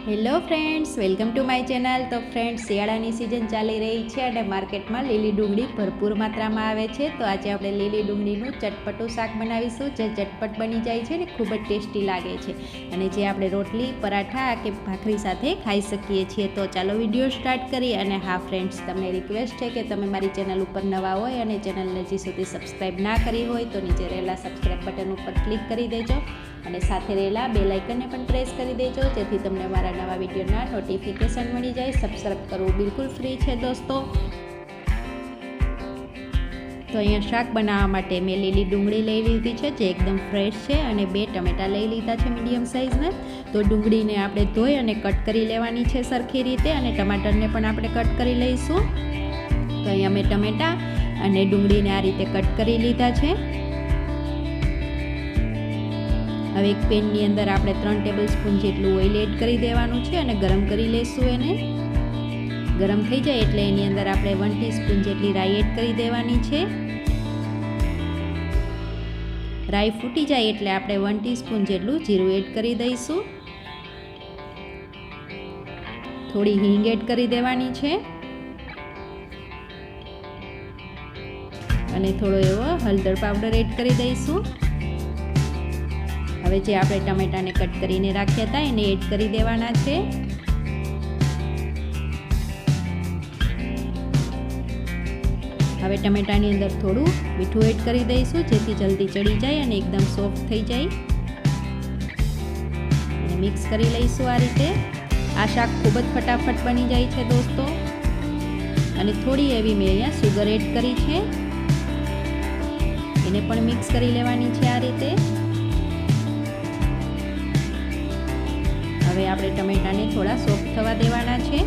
Hello friends, welcome to my channel. તો friends, શિયાળાની season ચાલી રહી છે અને માર્કેટમાં લીલી ડુંગળી ભરપૂર માત્રામાં આવે છે. તો આજે આપણે લીલી ડુંગળીનું ચટપટું શાક બનાવીશું, જે ઝટપટ બની જાય છે અને ખૂબ જ ટેસ્ટી લાગે છે, અને જે આપણે રોટલી, પરાઠા કે ભાખરી સાથે ખાઈ શકીએ છીએ. તો ચાલો વિડીયો સ્ટાર્ટ કરીએ. અને હા ફ્રેન્ડ્સ, તમને રિક્વેસ્ટ છે કે તમે મારી ચેનલ ઉપર નવા હોય અને ચેનલને હજી સુધી સબસ્ક્રાઈબ ના કરી હોય તો નીચે રહેલા સબસ્ક્રાઈબ બટન ઉપર ક્લિક કરી દેજો અને સાથે રહેલા બેલ આઇકનને પણ પ્રેસ કરી દેજો, જેથી તમને મારા નવા વિડીયોના નોટિફિકેશન મળી જાય. સબસ્ક્રાઈબ કરવું બિલકુલ ફ્રી છે દોસ્તો. તો અહીંયા શાક બનાવવા માટે મેં લીલી ડુંગળી લઈ લીધી છે, જે એકદમ ફ્રેશ છે, અને 2 ટમેટાં લઈ લીધા છે મીડિયમ સાઇઝના. તો ડુંગળીને આપણે ધોઈ અને કટ કરી લેવાની છે સરખી રીતે, અને ટમાટરને પણ આપણે કટ કરી લઈશું. તો અહીંયા મેં ટમેટાં અને ડુંગળીને આ રીતે કટ કરી લીધા છે. હવે એક પેનની અંદર આપણે 3 ટેબલ સ્પૂન જેટલું ઓઇલ એડ કરી દેવાનું છે અને ગરમ કરી લઈશું. એને ગરમ થઈ જાય એટલે એની અંદર આપણે 1 ટીસ્પૂન જેટલી રાઈ એડ કરી દેવાની છે. રાઈ ફૂટી જાય એટલે આપણે 1 ટીસ્પૂન જેટલું જીરું એડ કરી દઈશું. થોડી હિંગ એડ કરી દેવાની છે અને થોડો એવો હળદર પાવડર એડ કરી દઈશું. હવે જે આપણે ટમેટાને કટ કરીને રાખ્યા હતા એને એડ કરી દેવાના છે. હવે ટમેટાની અંદર થોડું મીઠું એડ કરી દઈશું, જેથી જલ્દી ચડી જાય અને એકદમ સોફ્ટ થઈ જાય. અને મિક્સ કરી લઈશું આ રીતે. આ શાક ખૂબ જ ફટાફટ બની જાય છે દોસ્તો. અને થોડી એવી મેં અહીંયા સુગર એડ કરી છે, એને પણ મિક્સ કરી લેવાની છે આ રીતે. હવે આપણે ટમેટાને થોડા સોફ્ટ થવા દેવાના છે.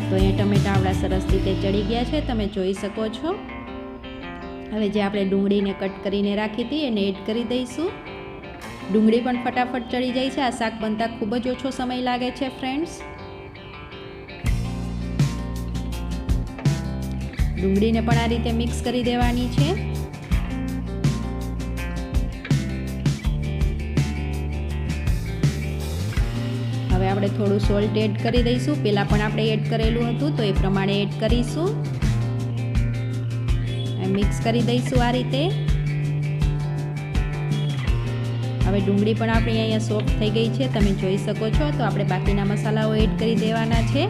તો અહીંયા ટમેટા આપણા સરસ રીતે ચડી ગયા છે, તમે જોઈ શકો છો. હવે જે આપણે ડુંગળીને કટ કરીને રાખી હતી એને એડ કરી દઈશું. ડુંગળી પણ ફટાફટ ચડી જાય છે. આ શાક બનતા ખૂબ જ ઓછો સમય લાગે છે ફ્રેન્ડ્સ. ડુંગળીને પણ આ રીતે મિક્સ કરી દેવાની છે. હવે આપણે થોડું સોલ્ટ એડ કરી દઈશું. પહેલાં પણ આપણે એડ કરેલું હતું, તો એ પ્રમાણે એડ કરીશું. મિક્સ કરી દઈશું આ રીતે. હવે ડુંગળી પણ આપણી અહીંયા સોફ્ટ થઈ ગઈ છે, તમે જોઈ શકો છો. તો આપણે બાકીના મસાલાઓ એડ કરી દેવાના છે.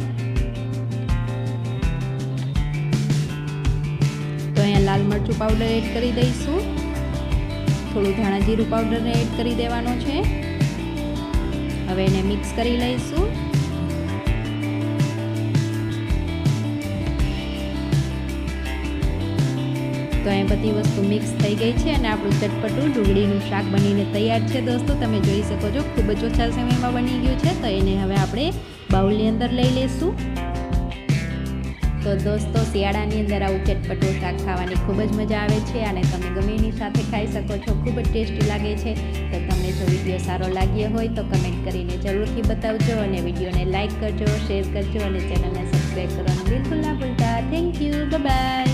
તો અહીંયા લાલ મરચું પાવડર એડ કરી દઈશું. થોડું ધાણા જીરું પાવડરને એડ કરી દેવાનો છે. હવે એને મિક્સ કરી લઈશું. તો અહીં બધી વસ્તુ મિક્સ થઈ ગઈ છે અને આપણું ચટપટું ડુંગળીનું શાક બનીને તૈયાર છે દોસ્તો. તમે જોઈ શકો છો, ખૂબ જ ઓછા સમયમાં બની ગયું છે. તો એને હવે આપણે બાઉલની અંદર લઈ લઈશું. તો દોસ્તો, શિયાળાની અંદર આવું ચટપટું શાક ખાવાની ખૂબ જ મજા આવે છે, અને તમે ગમે એની સાથે ખાઈ શકો છો. ખૂબ જ ટેસ્ટી લાગે છે. તો તમને જો વિડીયો સારો લાગ્યો હોય તો કમેન્ટ કરીને જરૂરથી બતાવજો, અને વિડીયોને લાઇક કરજો, શેર કરજો, અને ચેનલને સબસ્ક્રાઈબ કરવાનું બિલકુલ ના ભૂલતા. Thank you. Bye bye.